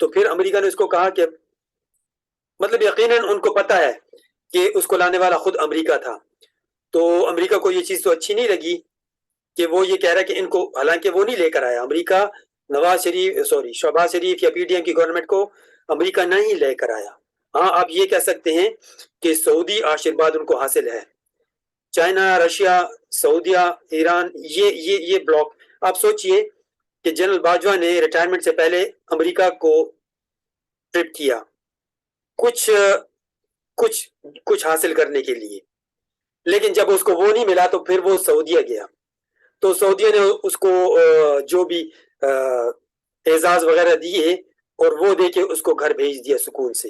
تو پھر امریکہ نے اس کو کہا کہ مطلب یقیناً ان کو پتہ ہے کہ اس کو لانے والا خود امریکہ تھا، تو امریکہ کو یہ چیز تو اچھی نہیں لگی کہ وہ یہ کہہ رہا ہے کہ ان کو، حالانکہ وہ نہیں لے کر آیا امریکہ، شہباز شریف یا پی ڈی ایم کی گورنمنٹ کو امریکہ نہیں لے کر آیا. ہاں آپ یہ کہہ سکتے ہیں کہ سعودی آشرواد ان کو حاصل ہے. چائنا، رشیا، سعودیہ، ایران، یہ بلاک. آپ سوچئے کہ جنرل باجوہ نے ریٹائرمنٹ سے پہلے امریکہ کو ٹرپ کیا کچھ حاصل کرنے کے لیے، لیکن جب اس کو وہ نہیں ملا تو پھر وہ سعودیہ گیا. تو سعودیہ نے اس کو جو بھی اعزاز وغیرہ دیے اور وہ دے کے اس کو گھر بھیج دیا سکون سے.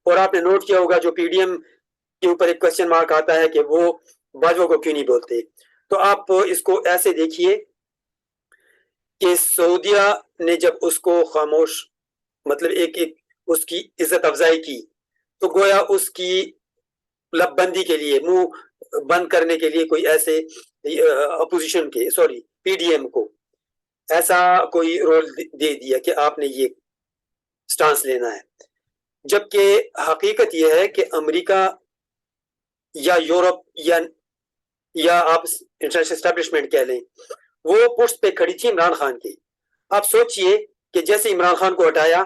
اور آپ نے نوٹ کیا ہوگا جو پی ڈی ایم کے اوپر ایک کوشچن مارک آتا ہے کہ وہ باجوہ کو کیوں نہیں بولتے. تو آپ اس کو ایسے دیکھیے کہ سعودیہ نے جب اس کو خاموش، مطلب ایک اس کی عزت افزائی کی، تو گویا اس کی لب بندی کے لیے، منہ بند کرنے کے لیے کوئی ایسے اپوزیشن کے پی ڈی ایم کو ایسا کوئی رول دے دیا کہ آپ نے یہ سٹانس لینا ہے. جبکہ حقیقت یہ ہے کہ امریکہ یا یورپ یا آپ انٹرنیشنل اسٹیبلشمنٹ کہہ لیں، وہ پشت پہ کھڑی تھی عمران خان کی. آپ سوچئے کہ جیسے عمران خان کو ہٹایا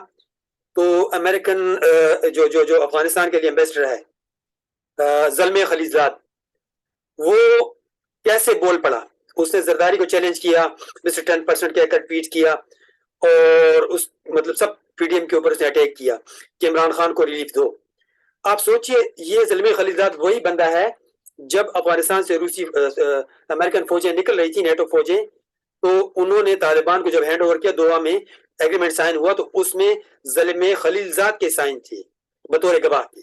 تو امریکن جو افغانستان کے لیے ایمبیسڈر ہے زلمے خلیلزاد، وہ کیسے بول پڑا. اس نے زرداری کو چیلنج کیا، مسٹر 10% کہہ کر ٹویٹ کیا، اور اس مطلب سب پی ڈی ایم کے اوپر اس نے اٹیک کیا کہ عمران خان کو ریلیف دو. آپ سوچئے یہ زلمے خلیلزاد وہی بندہ ہے جب افغانستان سے روسی امریکن فوجیں نکل رہی تھی، نیٹو فوجیں، تو انہوں نے طالبان کو جب ہینڈ اوور کیا، دوحہ میں ایگریمنٹ سائن ہوا، تو اس میں زلمے خلیلزاد کے سائن تھے بطور گواہ کے.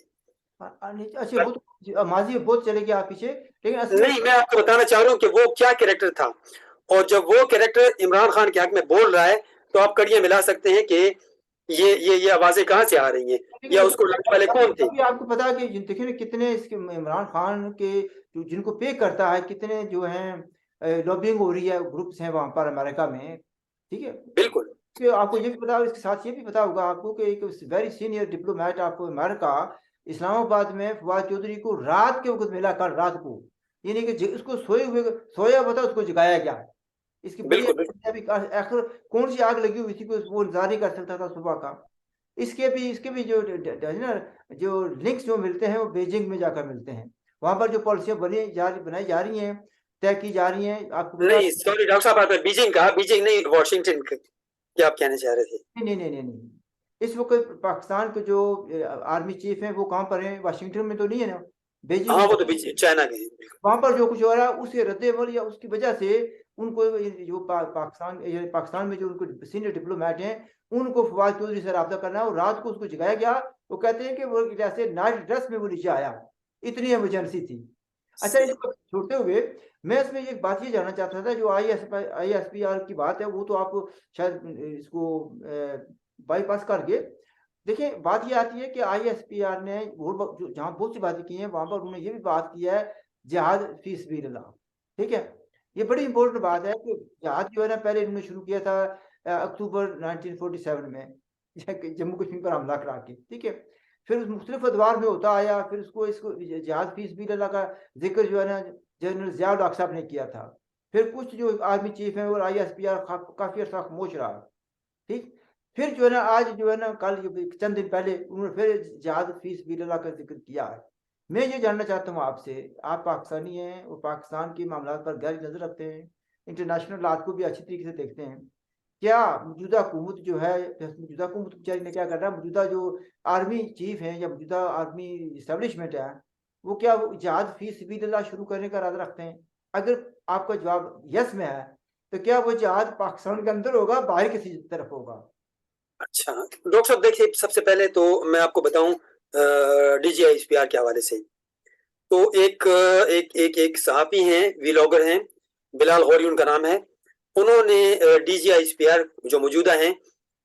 اچھا وہ ماضی میں بہت چلے گیا آپ پیچھے، لیکن نہیں، میں آپ کو بتانا چاہ رہا ہوں کہ وہ کیا کریکٹر تھا، اور جب وہ کریکٹر عمران خان کے حق میں بول رہا ہے تو آپ کڑیاں ملا سکتے ہیں کہ یہ آوازیں کہاں سے آ رہی ہیں، یا اس کو لڑنے والے کون تھے. آپ کو پتا کہ دیکھیں کتنے اس کے عمران خان کے جن کو پے کرتا ہے، کتنے جو ہیں لابنگ ہو رہی ہے، گروپس ہیں وہاں پر امریکہ میں، ٹھیک ہے. بالکل. کہ آپ کو یہ بھی پتا، اس کے ساتھ یہ بھی پتا ہوگا آپ کو کہ ایک ویری سینئر ڈپلومیٹ آپ کو امریکہ اسلام آباد میں فواد چودھری کو رات کے وقت ملا، کل رات کو، یعنی کہ اس کو سویا ہوا تھا، اس کو جگایا گیا. اس کی بڑی آخر کون سی آگ لگی ہوئی تھی کہ وہ انتظار نہیں کر سکتا تھا صبح کا. اس کے بھی جو لنکس جو ملتے ہیں وہ بیجنگ میں جا کر ملتے ہیں. وہاں پر جو پالیسیاں بنائی جا رہی ہیں، طے کی جا رہی ہیں. آپ کو نہیں سوری ڈاکٹر صاحب، آپ نے بیجنگ کہا، بیجنگ نہیں، واشنگٹن کیا آپ کہنا چاہ رہے تھے؟ نہیں. اس وقت پاکستان کے جو آرمی چیف ہیں وہ کہاں پر ہیں؟ واشنگٹن میں تو نہیں ہے نا، بیجنگ. ہاں وہ تو چائنا کے ہیں. وہاں پر جو کچھ ہو رہا ہے اس کے رد عمل یا اس کی وجہ سے ان کو جو پاکستان میں جو ان کو سینئر ڈپلومیٹ ہیں ان کو فواد چودھری سے رابطہ کرنا ہے، اور رات کو اس کو جگایا گیا. وہ کہتے ہیں کہ وہ جیسے نائٹ ڈریس میں وہ نیچے آیا، اتنی ایمرجنسی تھی. اچھا اس کو چھوڑتے ہوئے میں اس میں ایک بات یہ جاننا چاہتا تھا، جو آئی ایس پی آر کی بات ہے وہ تو آپ شاید اس کو بائی پاس کر گئے. دیکھیں بات یہ آتی ہے کہ آئی ایس پی آر نے جہاں بہت سی باتیں کی ہیں وہاں پر انہوں نے یہ بھی بات کی ہے جہاد فی سبیل اللہ. ٹھیک ہے، یہ بڑی امپورٹنٹ بات ہے کہ جہاد جو ہے نا پہلے انہوں نے شروع کیا تھا اکتوبر 1947 میں جموں کشمیر پر حملہ کرا کے. ٹھیک ہے، پھر مختلف ادوار میں ہوتا آیا، پھر اس کو جہاد فی سبیل اللہ کا ذکر جو ہے نا جنرل ضیاء الحق صاحب نے کیا تھا. پھر کچھ جو آرمی چیف ہیں اور آئی ایس پی آر کافی عرصہ خاموش رہا. ٹھیک، پھر جو ہے نا آج جو ہے نا کل چند دن پہلے انہوں نے پھر جہاد فی سبیل اللہ کا ذکر کیا ہے. میں یہ جاننا چاہتا ہوں آپ سے، آپ پاکستانی ہیں اور پاکستان کے معاملات پر گہری نظر رکھتے ہیں، انٹرنیشنل حالات کو بھی اچھی طریقے سے دیکھتے ہیں. کیا موجودہ حکومت جو ہے، موجودہ حکومت بیچاری نے کیا کرنا ہے، موجودہ جو آرمی چیف ہیں یا موجودہ آرمی اسٹیبلشمنٹ ہے وہ کیا جہاد فی سبیل اللہ شروع کرنے کا ارادہ رکھتے ہیں؟ اگر آپ کا جواب یس میں ہے تو کیا وہ جہاد پاکستان کے اندر ہوگا، باہر کسی طرف ہوگا؟ اچھا ڈاکٹر صاحب دیکھیے، سب سے پہلے تو میں آپ کو بتاؤں D G I S P R کے حوالے سے، تو ایک صحافی ہیں، ویلاگر ہیں، بلال غوری ان کا نام ہے. انہوں نے D G I S P R جو موجودہ ہیں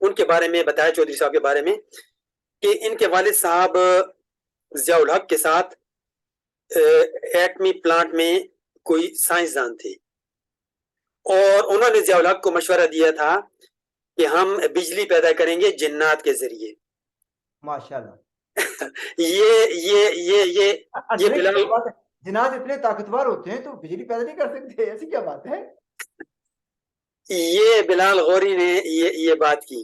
ان کے بارے میں بتایا، چودھری صاحب کے بارے میں، کہ ان کے والد صاحب ضیاء الحق کے ساتھ ایٹمی پلانٹ میں کوئی سائنسدان تھے، اور انہوں نے ضیاء الحق کو مشورہ دیا تھا کہ ہم بجلی پیدا کریں گے جنات کے ذریعے. ماشاءاللہ. یہ بلال جنات اتنے طاقتور ہوتے ہیں تو بجلی پیدا نہیں کر سکتے، ایسی کیا بات ہے؟ یہ بلال غوری نے یہ بات کی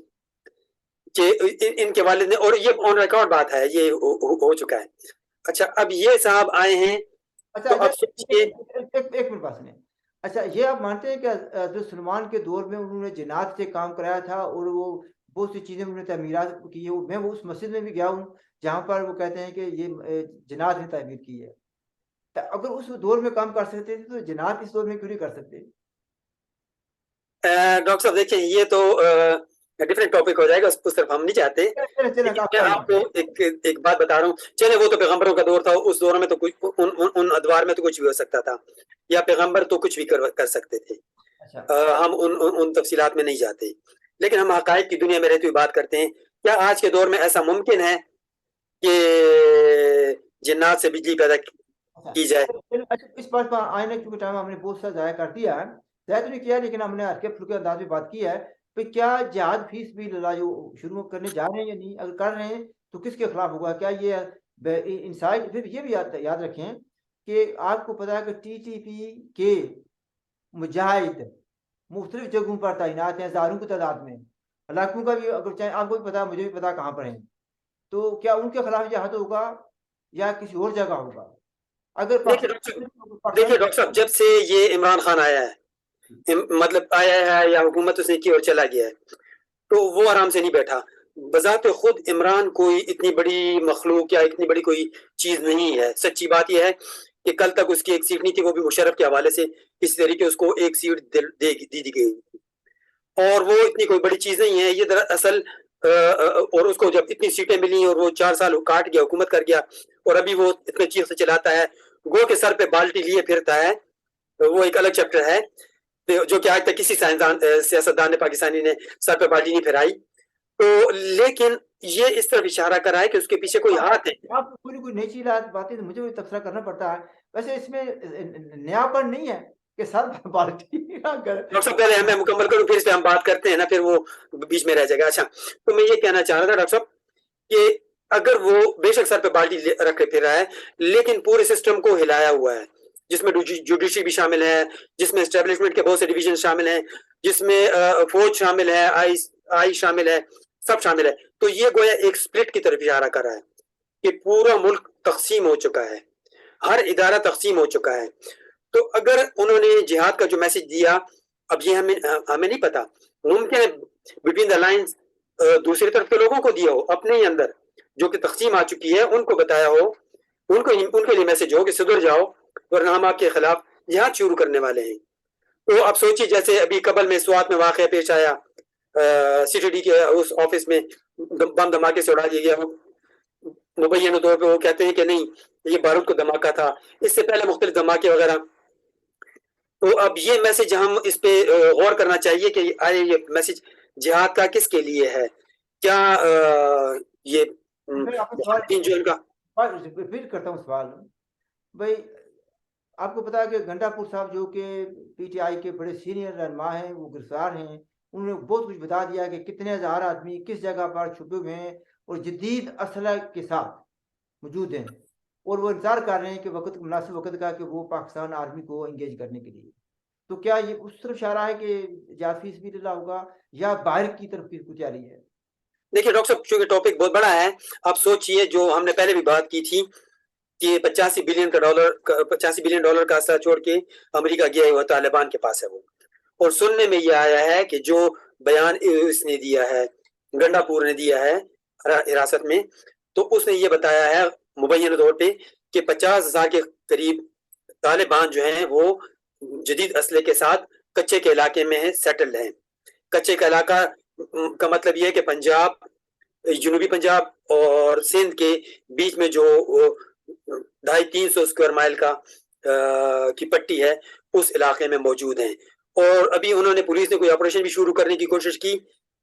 کہ ان کے والد نے، اور یہ آن ریکارڈ بات ہے، یہ ہو چکا ہے. اچھا اب یہ صاحب آئے ہیں. اچھا تو اب سوچئے، ایک منٹ بات سنیں. اچھا یہ آپ مانتے ہیں کہ حضرت سلمان کے دور میں انہوں نے جنات سے کام کرایا تھا اور وہ بہت سی چیزیں انہوں نے تعمیرات کی ہے؟ میں اس مسجد میں بھی گیا ہوں جہاں پر وہ کہتے ہیں کہ یہ جنات نے تعمیر کی ہے. اگر اس دور میں کام کر سکتے تھے تو جنات اس دور میں کیوں نہیں کر سکتے؟ ڈاکٹر صاحب دیکھیں یہ تو ڈفرینٹ ٹاپک ہو جائے گا، اس طرف ہم نہیں چاہتے. میں آپ کو ایک بات بتا رہا ہوں. چلے وہ تو پیغمبروں کا دور تھا، اس دور میں تو کچھ ان ادوار میں تو کچھ بھی ہو سکتا تھا، یا پیغمبر تو کچھ بھی کر سکتے تھے. ہم ان تفصیلات میں نہیں جاتے، لیکن ہم حقائق کی دنیا میں رہتے ہوئے بات کرتے ہیں. کیا آج کے دور میں ایسا ممکن ہے کہ جنات سے بجلی پیدا کی جائے؟ اس بات پر آئینہ کیونکہ ٹائم ہم نے بہت سا ضائع کر دیا ہے، ضائع تو نہیں کیا لیکن ہم نے ہلکے پھلکے انداز میں بات کی ہے. کہ کیا جہاد فی سبیل اللہ جو شروع کرنے جا رہے ہیں یا نہیں، اگر کر رہے ہیں تو کس کے خلاف ہوگا؟ کیا یہ انسائٹ؟ پھر یہ بھی یاد رکھیں کہ آپ کو پتا ہے کہ ٹی ٹی پی کے مجاہد مختلف جگہوں پر تعینات ہیں، ہزاروں کی تعداد میں، علاقوں کا بھی اگر چاہے آپ کو بھی پتا، مجھے بھی پتا کہاں پر ہیں. تو کیا ان کے خلاف جہاد ہوگا یا کسی اور جگہ ہوگا؟ اگر دیکھیے ڈاکٹر صاحب، جب سے یہ عمران خان آیا ہے، مطلب آیا ہے یا حکومت اس نے کی اور چلا گیا ہے، تو وہ آرام سے نہیں بیٹھا. بذات خود عمران کوئی اتنی بڑی مخلوق یا اتنی بڑی کوئی چیز نہیں ہے. سچی بات یہ ہے کہ کل تک اس کی ایک سیٹ نہیں تھی، وہ بھی مشرف کے حوالے سے کسی طریقے اس کو ایک سیٹ دی گئی، اور وہ اتنی کوئی بڑی چیز نہیں ہے. یہ دراصل اور اس کو جب اتنی سیٹیں ملی اور وہ 4 سال کاٹ گیا، حکومت کر گیا، اور ابھی وہ اتنے چیز سے چلاتا ہے، گو کے سر پہ بالٹی لیے پھرتا ہے. وہ ایک الگ چیپٹر ہے جو کہ آج تک کسی سیاستدان پاکستانی نے سر پہ بالٹی نہیں پھرائی. تو لیکن یہ اس طرف اشارہ کر رہا ہے کہ اس کے پیچھے کوئی ہاتھ ہے. آپ کوئی نئی چیز باتیں مجھے بھی تبصرہ کرنا پڑتا ہے. ویسے اس میں نیا پن نہیں ہے کہ سر بالٹی ڈاکٹر صاحب پہلے ہمیں مکمل کروں، پھر اس پہ ہم بات کرتے ہیں نا، پھر وہ بیچ میں رہ جائے گا. اچھا تو میں یہ کہنا چاہ رہا تھا ڈاکٹر صاحب کہ اگر وہ بے شک سر پہ بالٹی رکھ کے پھر رہا ہے، لیکن پورے سسٹم کو ہلایا ہوا ہے، جس میں جوڈیشری بھی شامل ہے، جس میں اسٹیبلشمنٹ کے بہت سے ڈویژن شامل ہیں، جس میں فوج شامل ہے، آئی شامل ہے، سب شامل ہے. تو یہ گویا ایک سپلٹ کی طرف اشارہ کر رہا ہے کہ پورا ملک تقسیم ہو چکا ہے، ہر ادارہ تقسیم ہو چکا ہے. تو اگر انہوں نے جہاد کا جو میسج دیا، اب یہ ہمیں نہیں پتا، ممکن ہے بٹوین دا لائنز دوسری طرف کے لوگوں کو دیا ہو، اپنے ہی اندر جو کہ تقسیم آ چکی ہے ان کو بتایا ہو، ان کے لیے میسج ہو کہ صدر جاؤ ورنہ ہم آپ کے خلاف جہاد شروع کرنے والے ہیں. تو اب سوچیے جیسے ابھی قبل میں سوات میں واقعہ پیش آیا، سی ٹی ڈی کے اس آفس میں بم دھماکے سے اڑا دیا گیا. مبینہ طور پہ وہ کہتے ہیں کہ نہیں یہ بارود کو دھماکہ تھا، اس سے پہلے مختلف دھماکے وغیرہ. تو اب یہ میسج ہم اس پہ غور کرنا چاہیے کہ آئے یہ میسج جہاد کا کس کے لیے ہے؟ کیا یہ جو ان کا ریپیٹ کرتا ہوں سوال بھائی، آپ کو پتا ہے کہ گنڈا پور صاحب جو کہ پی ٹی آئی کے بڑے سینئر رہنما ہیں، وہ گرفتار ہیں. انہوں نے بہت کچھ بتا دیا کہ کتنے ہزار آدمی کس جگہ پر چھپے ہوئے ہیں اور جدید اسلحہ کے ساتھ موجود ہیں، اور وہ انتظار کر رہے ہیں کہ وقت مناسب وقت کا کہ وہ پاکستان آرمی کو انگیج کرنے کے لیے. تو کیا یہ اس طرف اشارہ ہے کہ جہاد فی سبیل اللہ ہوگا یا باہر کی طرف کی تیاری ہے؟ دیکھیے ڈاکٹر صاحب چونکہ ٹاپک بہت بڑا ہے، آپ سوچئے جو ہم نے پہلے بھی بات کی تھی کہ 85 بلین ڈالر کا اسلحہ چھوڑ کے امریکہ گیا ہے، وہ طالبان کے پاس ہے وہ. اور سننے میں یہ آیا ہے کہ جو بیان اس نے دیا ہے، گنڈا پور نے دیا ہے حراست میں، تو اس نے یہ بتایا ہے مبینہ طور پہ کہ 50,000 کے قریب طالبان جو ہیں وہ جدید اسلحے کے ساتھ کچے کے علاقے میں سیٹلڈ ہیں. کچے کا علاقہ کا مطلب یہ ہے کہ پنجاب، جنوبی پنجاب اور سندھ کے بیچ میں جو 250-300 اسکوائر مائل کی پٹی ہے، اس علاقے میں موجود ہیں. اور ابھی انہوں نے پولیس نے کوئی آپریشن بھی شروع کرنے کی کوشش کی،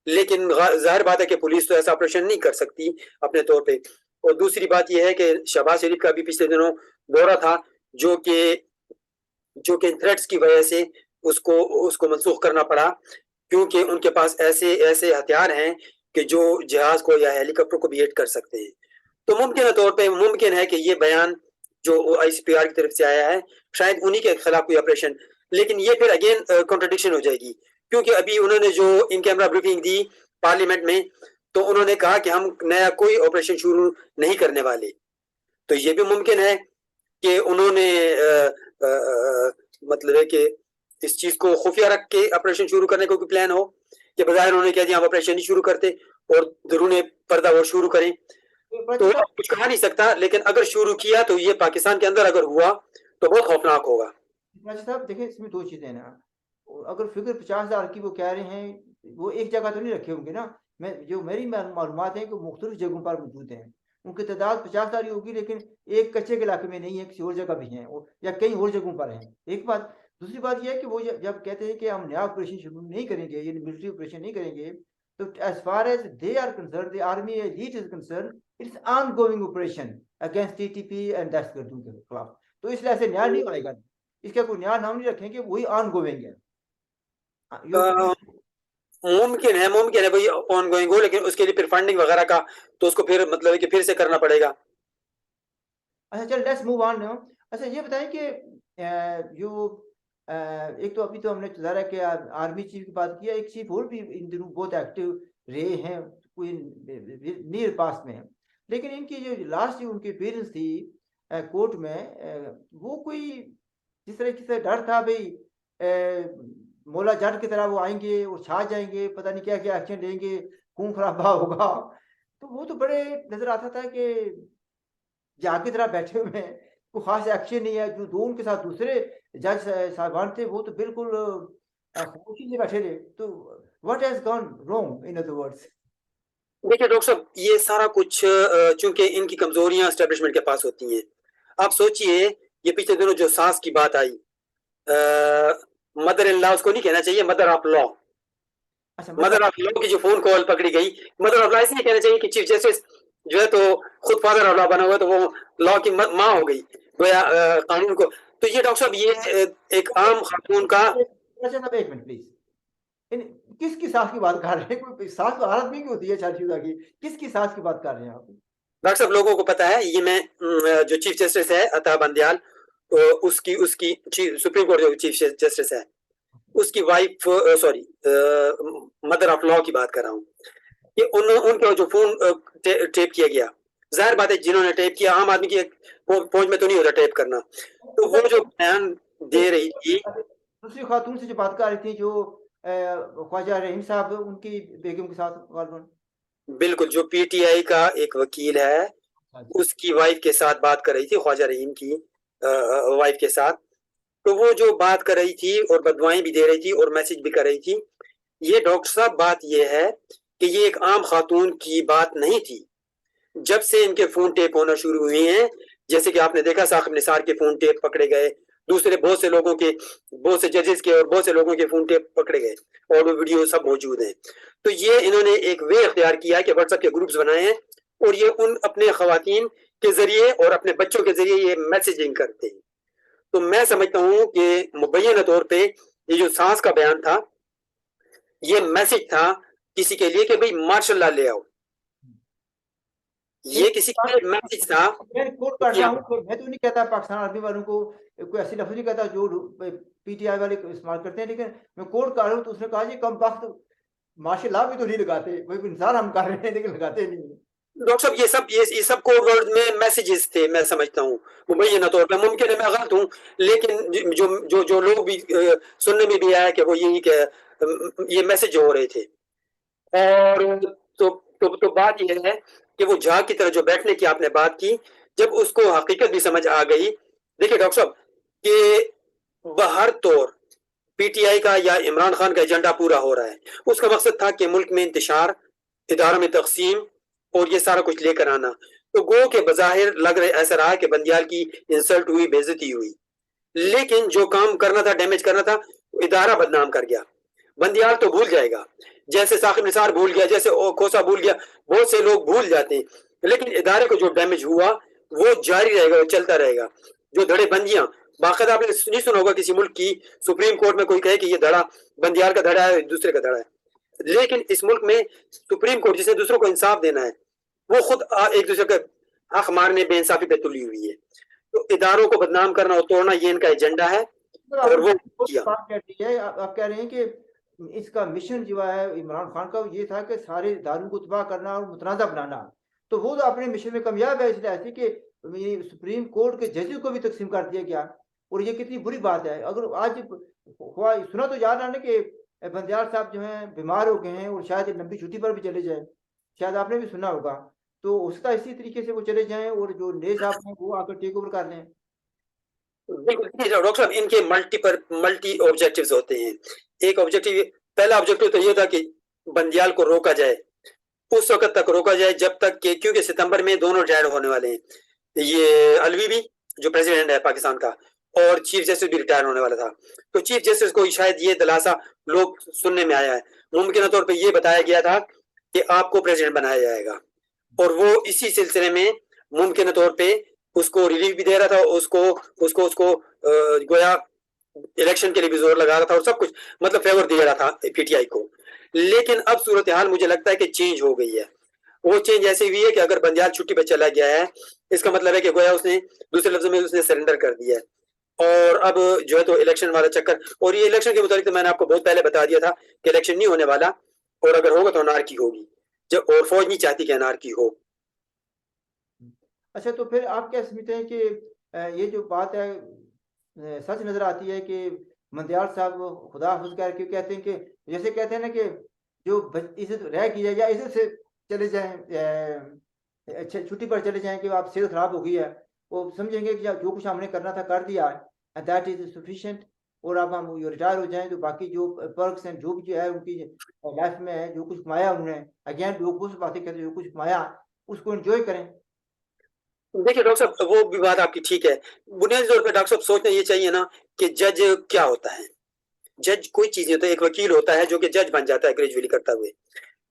لیکن ظاہر بات ہے کہ پولیس تو ایسا آپریشن نہیں کر سکتی اپنے طور پہ. اور دوسری بات یہ ہے کہ شہباز شریف کا بھی پچھلے دنوں دورہ تھا جو کہ تھریٹس کی وجہ سے اس کو منسوخ کرنا پڑا. کیونکہ ان کے پاس ایسے ایسے ہتھیار ہیں کہ جو جہاز کو یا ہیلی کاپٹر کو بھی ہٹ کر سکتے ہیں. تو ممکنہ طور پہ ممکن ہے کہ یہ بیان جو آئی سی پی آر کی طرف سے آیا ہے شاید انہی کے خلاف کوئی آپریشن، لیکن یہ پھر اگین کنٹرڈکشن ہو جائے گی، کیونکہ ابھی انہوں نے جو ان کیمرہ بریفنگ دی پارلیمنٹ میں تو انہوں نے کہا کہ ہم نیا کوئی آپریشن شروع نہیں کرنے والے. تو یہ بھی ممکن ہے کہ انہوں نے مطلب ہے کہ اس چیز کو خفیہ رکھ کے آپریشن شروع کرنے کا کوئی پلان ہو، کہ بظاہر انہوں نے کہا جی ہم آپریشن نہیں شروع کرتے اور درون پردہ وہ شروع کریں. تو کچھ کہا نہیں سکتا، لیکن اگر شروع کیا تو یہ پاکستان کے اندر اگر ہوا تو بہت خوفناک ہوگا. صاحب دیکھیں اس میں دو چیزیں ہیں نا، اگر فگر 50,000 کی وہ کہہ رہے ہیں وہ ایک جگہ تو نہیں رکھے ہوں گے نا. جو میری معلومات ہیں کہ مختلف جگہوں پر موجود ہیں، ان کی تعداد 50,000 ہی ہوگی، لیکن ایک کچے کے علاقے میں نہیں ہے، کسی اور جگہ بھی ہیں یا کئی اور جگہوں پر ہیں. ایک بات. دوسری بات یہ ہے کہ وہ جب کہتے ہیں کہ ہم نیا آپریشن شروع نہیں کریں گے، یعنی ملٹری آپریشن نہیں کریں گے، تو as far as they are concerned, the army elite is concerned, it's ongoing operation against TTP and دہشت گردوں کے خلاف. تو اس لحاظ سے نیا نہیں آئے گا، اس کا کوئی نیا نام نہیں رکھیں گے، وہی آن گوئنگ ہے. ممکن ہے بھائی آن گوئنگ ہو، لیکن اس کے لیے پھر فنڈنگ وغیرہ کا تو اس کو پھر مطلب ہے کہ پھر سے کرنا پڑے گا. اچھا چل لیٹس موو آن ناؤ. اچھا یہ بتائیں کہ جو ایک تو ابھی تو ہم نے ظاہر کہ آرمی چیف کی بات کیا، ایک چیف اور بھی ان دنوں بہت ایکٹیو رہے ہیں، کوئی نیر پاس میں ہیں، لیکن ان کی جو لاسٹ ان کی اپیرنس تھی کورٹ میں، وہ کوئی جس طرح کسی ڈر تھا بھئی مولا جٹ کی طرح وہ آئیں گے اور چھا جائیں گے، پتہ نہیں کیا کیا ایکشن لیں گے، خون خرابہ ہوگا، تو وہ تو بڑے نظر آتا تھا کہ جہاں کی طرح بیٹھے ہوئے ہیں، کوئی خاص ایکشن نہیں ہے. جو دو ان کے ساتھ دوسرے جج صاحبان تھے وہ تو بالکل خاموشی سے بیٹھے رہے. تو what has gone wrong in other words؟ دیکھیں ڈاکٹر صاحب، یہ سارا کچھ چونکہ ان کی کمزوریاں اسٹیبلشمنٹ کے پاس ہوتی ہیں. آپ سوچئے یہ پچھلے دنوں جو ساس کی بات آئی، مدر ان لا اس کو نہیں کہنا چاہیے، mother of law. Mother of law کی جو فون کال پکڑی گئی، مدر آف لا اس لیے کہنا چاہیے کہ چیف جسٹس جو ہے تو خود فادر آف لا بنا ہوا ہے، تو وہ لا کی ماں ہو گئی گویا قانون کو. تو یہ ڈاکٹر صاحب یہ ایک عام خاتون کا. ایک منٹ پلیز، کس کی ساس کی بات کر رہے ہیں؟ کوئی ساس تو عورت بھی ہوتی ہے شادی شدہ کی، کس کی ساس کی بات کر رہے ہیں آپ؟ ڈاکٹر صاحب لوگوں کو پتا ہے، یہ میں جو چیف جسٹس ہے عطا بندیال، اس کی سپریم کورٹ جو چیف جسٹس ہے اس کی wife, sorry mother of law کی بات کر رہا ہوں، کہ ان کا جو فون ٹیپ کیا گیا، ظاہر بات ہے جنہوں نے ٹیپ کیا عام آدمی کی پہنچ میں تو نہیں ہوتا ٹیپ کرنا، تو وہ جو بیان دے رہی تھی دوسری خاتون سے جو بات کر رہی تھی، جو خواجہ رحیم صاحب ان کی بیگم کے ساتھ غالباً، بالکل جو پی ٹی آئی کا ایک وکیل ہے اس کی وائف کے ساتھ بات کر رہی تھی، خواجہ رحیم کی وائف کے ساتھ. تو وہ جو بات کر رہی تھی اور بدوائیں بھی دے رہی تھی اور میسج بھی کر رہی تھی، یہ ڈاکٹر صاحب بات یہ ہے کہ یہ ایک عام خاتون کی بات نہیں تھی. جب سے ان کے فون ٹیپ ہونا شروع ہوئے ہیں، جیسے کہ آپ نے دیکھا ثاقب نثار کے فون ٹیپ پکڑے گئے، دوسرے بہت سے لوگوں کے، بہت سے ججز کے اور بہت سے لوگوں کے فون ٹیپ پکڑے گئے اور وہ ویڈیو سب موجود ہیں. تو یہ انہوں نے ایک وے اختیار کیا کہ واٹس ایپ کے گروپس بنائے ہیں اور یہ ان اپنے خواتین کے ذریعے اور اپنے بچوں کے ذریعے یہ میسیجنگ کرتے ہیں. تو میں سمجھتا ہوں کہ مبینہ طور پہ یہ جو سانس کا بیان تھا یہ میسج تھا کسی کے لیے کہ بھئی مارشل لا لے آؤ، یہ کسی کے لیے میسج تھا. میں کوٹ کرتا ہوں، میں تو نہیں کہتا پاکستان آرمی والوں کو کوئی ایسی لفظ نہیں کہتا جو پی ٹی آئی والے استعمال کرتے ہیں، لیکن میں کوٹ کر رہا ہوں تو اس نے کہا جی کم وقت ماشاء اللہ بھی تو نہیں لگاتے، کوئی انسان ہم کر رہے ہیں لیکن لگاتے نہیں ہیں. ڈاکٹر صاحب یہ سب کوڈ ورڈ میں میسیجز تھے، میں سمجھتا ہوں مبینہ طور پہ. ممکن ہے میں غلط ہوں، لیکن جو لوگ بھی سننے میں بھی آیا کہ وہ یہی کہ یہ میسج ہو رہے تھے. اور تو بات یہ ہے کہ وہ جھاگ کی طرح جو بیٹھنے کی آپ نے بات کی، جب اس کو حقیقت بھی سمجھ آ گئی. دیکھیں ڈاکٹر صاحب کہ بہر طور پی ٹی آئی کا یا عمران خان کا ایجنڈا پورا ہو رہا ہے. اس کا مقصد تھا کہ ملک میں انتشار، اداروں میں تقسیم اور یہ سارا کچھ لے کر آنا. تو گو کہ بظاہر لگ رہے ایسا رہا کہ بندیال کی انسلٹ ہوئی، بے عزتی ہوئی، لیکن جو کام کرنا تھا، ڈیمیج کرنا تھا، ادارہ بدنام کر گیا. بندیال تو بھول جائے گا، جیسے ثاقب نثار بھول گیا، جیسے کھوسا بھول گیا، بہت سے لوگ بھول جاتے ہیں، لیکن ادارے کو جو ڈیمیج ہوا وہ جاری رہے گا، وہ چلتا رہے گا. جو دھڑے بندیاں باقاعدہ آپ نے نہیں سنا ہوگا کسی ملک کی سپریم کورٹ میں کوئی کہے کہ یہ دھڑا بندیال کا دھڑا ہے دوسرے کا دھڑا ہے. لیکن اس ملک میں سپریم کورٹ جسے دوسروں کو انصاف دینا ہے وہ خود ایک دوسرے کا حق مارنے بے انصافی پہ تلی ہوئی ہے. تو اداروں کو بدنام کرنا اور توڑنا یہ ان کا ایجنڈا ہے اور وہ کیا. آپ کہہ رہے ہیں کہ اس کا مشن جو ہے عمران خان کا یہ تھا کہ سارے اداروں کو تباہ کرنا اور متنازع بنانا. تو وہ تو اپنے مشن میں کامیاب ہے اس لیے کہ سپریم کورٹ کے ججز کو بھی تقسیم کر دیا گیا. اور یہ کتنی بری بات ہے. اگر آج سنا تو جا رہا ہے کہ بندیال صاحب جو ہیں بیمار ہو گئے ہیں اور شاید لمبی چھٹی پر بھی چلے جائیں, شاید آپ نے بھی سنا ہوگا. تو اس کا اسی طریقے سے وہ چلے جائیں اور جو نئے صاحب ہیں وہ آ کر ٹیک اوور کر لیں. ڈاکٹر صاحب ان کے ملٹی آبجیکٹیوز ہوتے ہیں. ایک آبجیکٹیو, پہلا آبجیکٹیو تو یہ تھا کہ بندیال کو روکا جائے, اس وقت تک روکا جائے جب تک کہ, کیونکہ ستمبر میں دونوں ریٹائر ہونے والے ہیں, یہ الوی بھی جو پریزیڈنٹ ہے پاکستان کا اور چیف جسٹس بھی ریٹائر ہونے والا تھا. تو چیف جسٹس کو شاید یہ دلاسا لوگ سننے میں آیا ہے, ممکنہ طور پہ یہ بتایا گیا تھا کہ آپ کو پریزیڈنٹ بنایا جائے گا, اور وہ اسی سلسلے میں ممکنہ طور پہ اس کو ریلیف بھی دے رہا تھا, اس کو گویا الیکشن کے لیے بھی زور لگا رہا تھا اور سب کچھ مطلب فیور دے رہا تھا پی ٹی آئی کو. لیکن اب صورتحال مجھے لگتا ہے کہ چینج ہو گئی ہے. وہ چینج ایسی ہوئی ہے کہ اگر بندیال چھٹی پہ چلا گیا ہے اس کا مطلب ہے کہ گویا اس نے دوسرے لفظوں میں اس نے سرنڈر کر دیا ہے. اور اب جو ہے تو الیکشن والا چکر, اور یہ الیکشن کے متعلق تو میں نے آپ کو بہت پہلے بتا دیا تھا کہ الیکشن نہیں ہونے والا, اور اگر ہوگا تو انارکی ہوگی, اور فوج نہیں چاہتی کہ انارکی ہو. اچھا, تو پھر آپ کیا سمجھتے ہیں کہ یہ جو بات ہے سچ نظر آتی ہے کہ بندیال صاحب خدا حافظ کر کے کہتے ہیں کہ جیسے کہتے ہیں نا کہ جو عزت رہ گئی ہے یا عزت سے چلے جائیں, اچھا چھٹی پر چلے جائیں کہ آپ صحت خراب ہو گئی ہے, وہ سمجھیں گے کہ جو کچھ ہم نے کرنا تھا کر دیا ہے, دیٹ از سفیشینٹ, اور اب ہم ریٹائر ہو جائیں تو باقی جو پرکس ہیں جو بھی جو ہے ان کی لائف میں ہے جو کچھ کمایا انہوں نے, اگین لوگ اس باتیں کہتے ہیں جو کچھ کمایا اس کو انجوائے کریں. دیکھیے ڈاکٹر صاحب وہ بھی بات آپ کی ٹھیک ہے. بنیادی طور پہ ڈاکٹر صاحب سوچنا یہ چاہیے نا کہ جج کیا ہوتا ہے. جج کوئی چیز نہیں ہوتا, ایک وکیل ہوتا ہے جو کہ جج بن جاتا ہے گریجویلی کرتا ہوئے.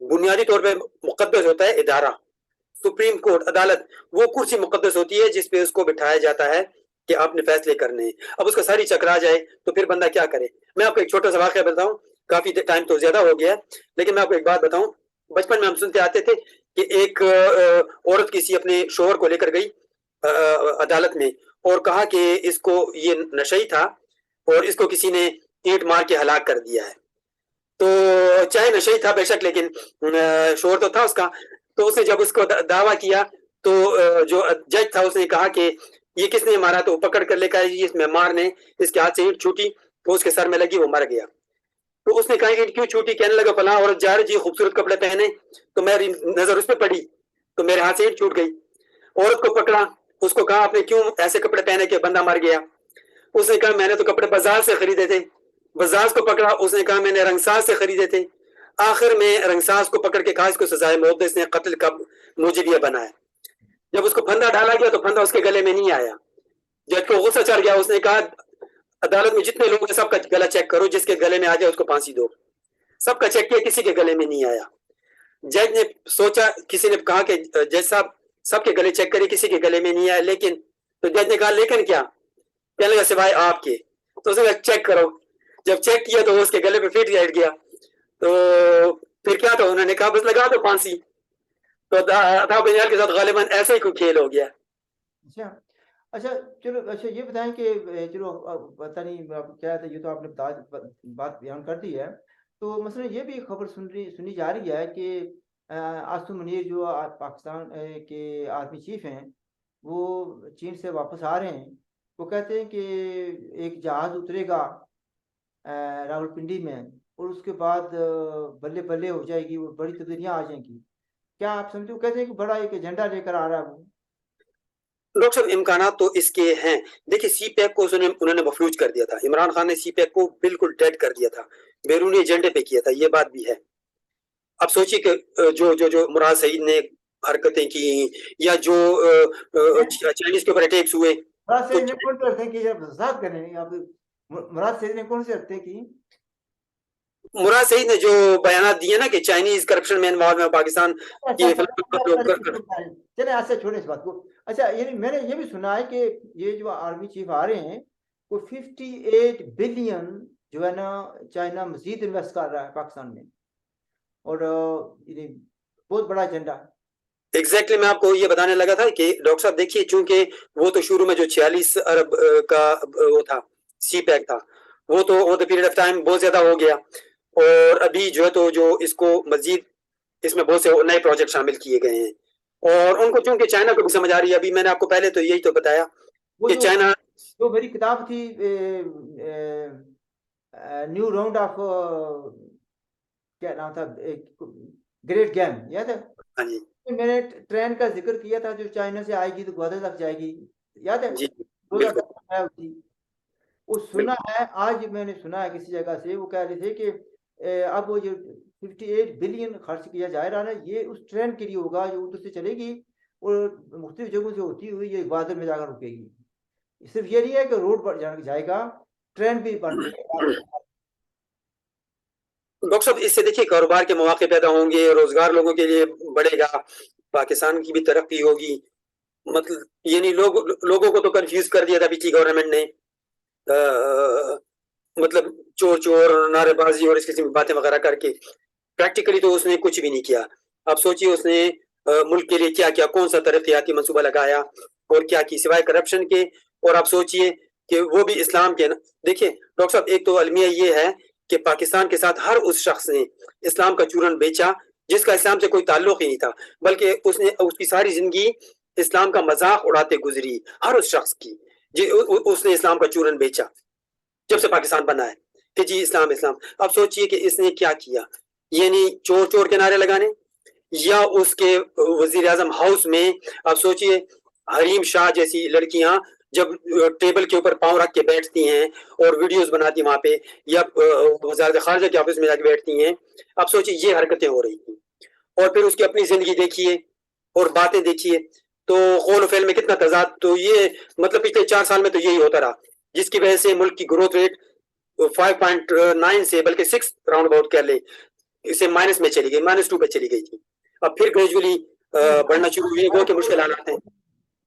بنیادی طور پہ مقدس ہوتا ہے ادارہ, سپریم کورٹ عدالت, وہ کرسی مقدس ہوتی ہے جس پہ اس کو بٹھایا جاتا ہے کہ آپ نے فیصلے کرنے ہیں. اب اس کا ساری چکرا جائے تو پھر بندہ کیا کرے. میں آپ کو ایک چھوٹا سا واقعہ بتاؤں, کافی ٹائم تو زیادہ ہو گیا ہے لیکن میں آپ کو ایک بات بتاؤں. بچپن میں ہم سنتے آتے تھے کہ ایک عورت کسی اپنے شوہر کو لے کر گئی عدالت میں اور کہا کہ اس کو یہ نشئی تھا اور اس کو کسی نے اینٹ مار کے ہلاک کر دیا ہے. تو چاہے نشئی تھا بے شک لیکن شوہر تو تھا اس کا. تو اس نے جب اس کو دعویٰ کیا تو جو جج تھا اس نے کہا کہ یہ کس نے مارا, تو پکڑ کر لے کر اس مہمان نے اس کے ہاتھ سے اینٹ چھوٹی تو اس کے سر میں لگی, وہ مر گیا. تو اس نے کہا اینٹ کیوں چھوٹی, کہنے لگا فلاں عورت جا رہی جی خوبصورت کپڑے پہنے تو میری نظر اس پہ پڑی تو میرے ہاتھ سے اینٹ چھوٹ گئی. عورت کو پکڑا, اس کو کہا آپ نے کیوں ایسے کپڑے پہنے کہ بندہ مر گیا. اس نے کہا میں نے تو کپڑے بازار سے خریدے تھے. بزاز کو پکڑا, اس نے کہا میں نے رنگساز سے خریدے تھے. آخر میں رنگساز کو پکڑ کے کہا اس کو سزائے موت, اس نے قتل کا موجب یہ بنایا. جب اس کو پھندا ڈالا گیا تو پھندا اس کے گلے میں نہیں آیا. جج کو غصہ چڑھ گیا, اس نے کہا عدالت میں جتنے لوگ ہیں سب کا گلا چیک کرو, جس کے گلے میں آ جائے اس کو پھانسی دو. سب کا چیک کیا, کسی کے گلے میں نہیں آیا. جج نے سوچا, کسی نے کہا کہ جج صاحب سب کے گلے چیک کرے کسی کے گلے میں نہیں آیا, لیکن تو جج نے کہا لیکن کیا, کہنے لگا سوائے آپ کے. تو اس نے کہا چیک کرو. جب چیک کیا تو اس کے گلے پہ فٹ ہٹ گیا. تو پھر کیا تھا, انہوں نے کہا بس لگا دو پھانسی. تو عطا بنیال کے ساتھ غالباً ایسا ہی کوئی کھیل ہو گیا. اچھا چلو, اچھا یہ بتائیں کہ چلو پتہ نہیں کیا تھا, یہ تو آپ نے بات بیان کر دی ہے. تو مثلا یہ بھی خبر سنی جا رہی ہے کہ آصم منیر جو پاکستان کے آرمی چیف ہیں وہ چین سے واپس آ رہے ہیں. وہ کہتے ہیں کہ ایک جہاز اترے گا راولپنڈی میں اور اس کے بعد بلے بلے ہو جائے گی, وہ بڑی تبدیلیاں آ جائیں گی. کیا آپ سمجھتے ہو, کہتے ہیں کہ بڑا ایک ایجنڈا لے کر آ رہا ہے وہ. ڈاکٹر صاحب امکانات تو اس کے ہیں. دیکھیں سی پیک کو انہوں نے مفلوج کر دیا تھا. عمران خان نے سی پیک کو بالکل ڈیڈ کر دیا تھا, بیرونی ایجنڈے پہ کیا تھا, یہ بات بھی ہے. اب سوچیے کہ جو مراد سعید نے حرکتیں کی یا جو چائنیز کے اوپر اٹیکس ہوئے, مراد سعید نے کون سے رکھتے کی وضاحت کریں گے آپ, مراد سعید نے کون سے رکھتے کی. مراد سعید نے جو بیانات دیے نا کہ چائنیز کرپشن میں انوالو ہے پاکستان کی. چلیں ایسے چھوڑیں اس بات کو. اچھا یعنی میں نے یہ بھی سنا ہے کہ یہ جو آرمی چیف آ رہے ہیں کوئی 58 بلین جو ہے نا چائنا مزید انویسٹ کر رہا ہے پاکستان میں, اور بہت بڑا ایجنڈا. ایگزیکٹلی میں آپ کو یہ بتانے لگا تھا کہ ڈاکٹر صاحب دیکھیے, چونکہ وہ تو شروع میں جو 46 ارب کا وہ تھا سی پیک تھا, وہ تو over the period of time بہت زیادہ ہو گیا, اور ابھی جو ہے تو جو اس کو مزید اس میں بہت سے نئے پروجیکٹ شامل کیے گئے ہیں, اور ان کو چونکہ چائنا کو بھی سمجھ آ رہی ہے. ابھی میں نے آپ کو پہلے تو یہی تو بتایا وہ کہ چائنا جو میری کتاب تھی نیو راؤنڈ آف کیا نام تھا, گریٹ گیم, یاد ہے؟ ہاں جی میں نے ٹرین کا ذکر کیا تھا جو چائنا سے آئے گی تو گوادر تک جائے گی, یاد ہے؟ جی بالکل وہ سنا ہے, آج میں نے سنا ہے کسی جگہ سے, وہ کہہ رہے تھے کہ اب وہ جو 58 بلین خرچ کیا جائے رہا ہے یہ اس ٹرین کے لیے ہوگا جو ادھر سے چلے گی اور مختلف جگہوں سے ہوتی ہوئی یہ گوادر میں جا کر رکے گی. صرف یہ نہیں ہے کہ روڈ پر جائے گا, ٹرین بھی بن رہی ہے. ڈاکٹر صاحب اس سے دیکھیے کاروبار کے مواقع پیدا ہوں گے, روزگار لوگوں کے لیے بڑھے گا, پاکستان کی بھی ترقی ہوگی. مطلب یعنی لوگوں کو تو کنفیوز کر دیا تھا پیچھے گورنمنٹ نے, مطلب چور نعرے بازی اور اس قسم کی باتیں وغیرہ کر کے. پریکٹیکلی تو اس نے کچھ بھی نہیں کیا. اب سوچئے اس نے ملک کے لیے کیا کیا, کون سا ترقیاتی منصوبہ لگایا اور کیا کی سوائے کرپشن کے. اور آپ سوچئے کہ وہ بھی اسلام کے. دیکھیں ڈاکٹر صاحب ایک تو المیہ یہ ہے کہ پاکستان کے ساتھ ہر اس شخص نے اسلام کا چورن بیچا جس کا اسلام سے کوئی تعلق ہی نہیں تھا, بلکہ اس کی ساری زندگی اسلام کا مذاق اڑاتے گزری. ہر اس شخص کی اس نے اسلام کا چورن بیچا جب سے پاکستان بنا ہے کہ جی اسلام اسلام. اب سوچئے کہ اس نے کیا کیا, یعنی چور کے نعرے لگانے, یا اس کے وزیر اعظم ہاؤس میں آپ سوچئے حریم شاہ جیسی لڑکیاں جب ٹیبل کے اوپر پاؤں رکھ کے بیٹھتی ہیں اور ویڈیوز بناتی وہاں پہ, یا وزارت خارجہ کے آفس میں جا کے بیٹھتی ہیں. اب سوچئے یہ حرکتیں ہو رہی تھیں, اور پھر اس کی اپنی زندگی دیکھیے اور باتیں دیکھیے, تو قول و فعل میں کتنا تضاد. تو یہ مطلب پچھلے 4 سال میں تو یہی ہوتا رہا, جس کی وجہ سے ملک کی گروتھ ریٹ 5.9 سے بلکہ 6 راؤنڈ اباؤٹ کر لیں اسے مائنس میں چلی گئی, -2 پہ چلی گئی تھی. اب پھر گریجولی بڑھنا شروع ہوئی. وہ کہ مشکل حالات ہیں.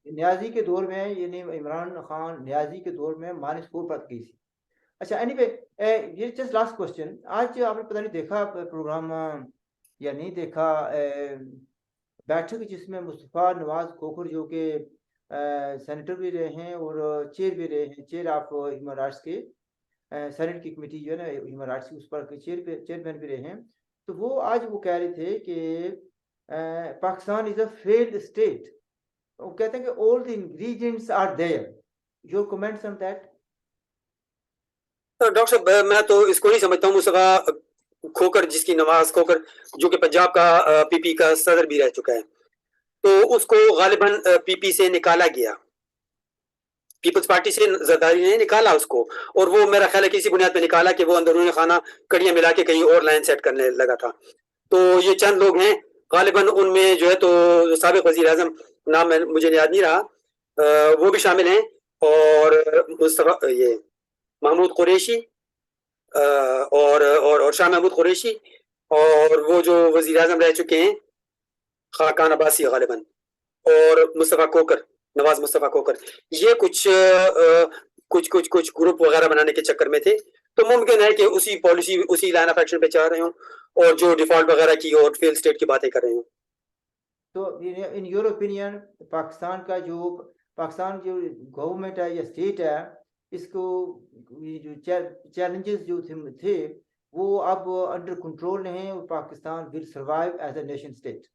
نیازی کے دور میں, یعنی عمران خان نیازی کے دور میں -4 پر گئی تھی. اچھا اینی وے, یہ جسٹ لاسٹ کوشچن, آج آپ نے پتہ نہیں دیکھا پروگرام یا نہیں دیکھا, بیٹھک جس میں مصطفیٰ نواز کھوکھر جو کہ سینیٹر بھی رہے ہیں اور چیئر بھی رہے ہیں, چیئر آف ہیومن رائٹس کے, سینٹ کی کمیٹی جو ہے نا ہیومن رائٹس کی, اس پر چیئرمین بھی رہے ہیں. تو وہ آج وہ کہہ رہے تھے کہ پاکستان از اے فیلڈ اسٹیٹ. وہ کہتے ہیں کہ all the ingredients are there. Your comments on that? Doctor صاحب میں تو اس کو نہیں سمجھتا ہوں. مصطفیٰ کھوکھر جس کی نواز کھوکھر جو کہ پنجاب کا پی پی کا صدر بھی رہ چکا ہے, تو اس کو غالباً پی پی سے نکالا گیا, پیپلز پارٹی سے زرداری نے نکالا اس کو, اور وہ میرا خیال ہے کسی بنیاد پہ نکالا کہ وہ اندرون خانہ کڑیاں ملا کے کہیں اور لائن سیٹ کرنے لگا تھا. تو یہ چند لوگ ہیں غالباً, ان میں جو ہے تو سابق وزیر اعظم نام مجھے یاد نہیں رہا, وہ بھی شامل ہیں, اور مصطفیٰ یہ محمود قریشی اور شاہ محمود قریشی, اور وہ جو وزیر اعظم رہ چکے ہیں خاقان عباسی غالباً, اور مصطفیٰ کھوکھر, نواز مصطفیٰ کھوکھر. یہ کچھ گروپ وغیرہ بنانے کے چکر میں تھے. تو ممکن ہے کہ اسی پالیسی اسی لائن آف ایکشن پہ چاہ رہے ہوں, اور جو ڈیفالٹ وغیرہ کی اور فیل اسٹیٹ کی باتیں کر رہے ہوں. تو ان یور اوپینین پاکستان جو گورنمنٹ ہے یا اسٹیٹ ہے, اس کو جو چیلنجز جو تھے وہ اب انڈر کنٹرول ہیں, اور Pakistan will survive as a nation state.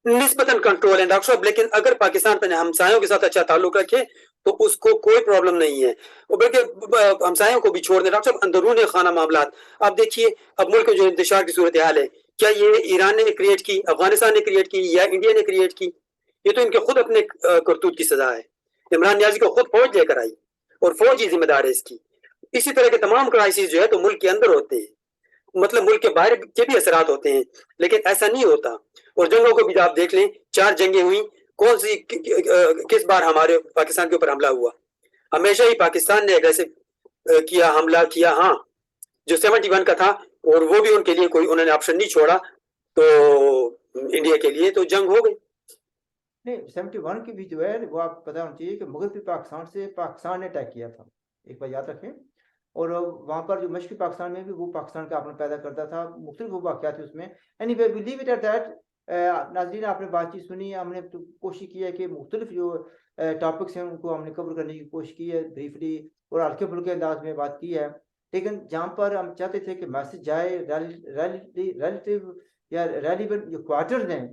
نسبتاً کنٹرول ہے ڈاکٹر صاحب, لیکن اگر پاکستان اپنے ہمسایوں کے ساتھ اچھا تعلق رکھے تو اس کو کوئی پرابلم نہیں ہے, اور بلکہ ہمسایوں کو بھی چھوڑ دیں. ڈاکٹر صاحب اندرون خانہ معاملات آپ دیکھیے, اب ملک میں جو انتشار کی صورتحال ہے, کیا یہ ایران نے کریٹ کی, افغانستان نے کریٹ کی, یا انڈیا نے کریٹ کی؟ یہ تو ان کے خود اپنے کرتوت کی سزا ہے. عمران نیازی کو خود فوج لے کر آئی, اور فوج ہی ذمہ دار ہے اس کی. اسی طرح کے تمام کرائسس جو ہے تو ملک کے اندر ہوتے ہیں, مطلب ملک کے باہر کے بھی اثرات ہوتے ہیں, لیکن ایسا نہیں ہوتا. اور جنگوں کو بھی آپ دیکھ لیں, 4 جنگیں ہوئیں, کون سی کس بار ہمارے پاکستان کے اوپر حملہ ہوا؟ ہمیشہ ہی پاکستان نے اگریسو کیا, حملہ کیا. ہاں جو 71 کا تھا, اور وہ بھی ان کے لیے کوئی انہوں نے آپشن نہیں چھوڑا, تو انڈیا کے لیے تو جنگ ہو گئی. نہیں 71 کی بھی جو ہے وہ آپ پتہ ہونا چاہیے کہ مغربی پاکستان سے پاکستان نے اٹیک کیا تھا, ایک بار یاد رکھیں. اور وہاں پر جو مشرقی پاکستان میں بھی وہ پاکستان کا اپنا پیدا کرتا تھا, مختلف وہ واقعات تھے اس میں. Anyway we leave it at that. ناظرین آپ نے بات چیت سنی, ہم نے کوشش کی ہے کہ مختلف جو ٹاپکس ہیں ان کو ہم نے کور کرنے کی کوشش کی ہے بریفلی, اور ہلکے پھلکے انداز میں بات کی ہے. لیکن جہاں پر ہم چاہتے تھے کہ میسج جائے ریلیٹیو یا ریلیونٹ جو کوارٹرز ہیں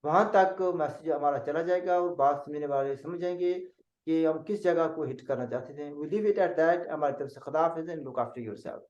وہاں تک میسج ہمارا چلا جائے گا, اور بات سمجھنے والے سمجھ جائیں گے کہ ہم کس جگہ کو ہٹ کرنا چاہتے تھے. وی لیو اٹ ایٹ دیٹ. ہماری طرف سے خدا حافظ, لک آفٹر یور سیلف.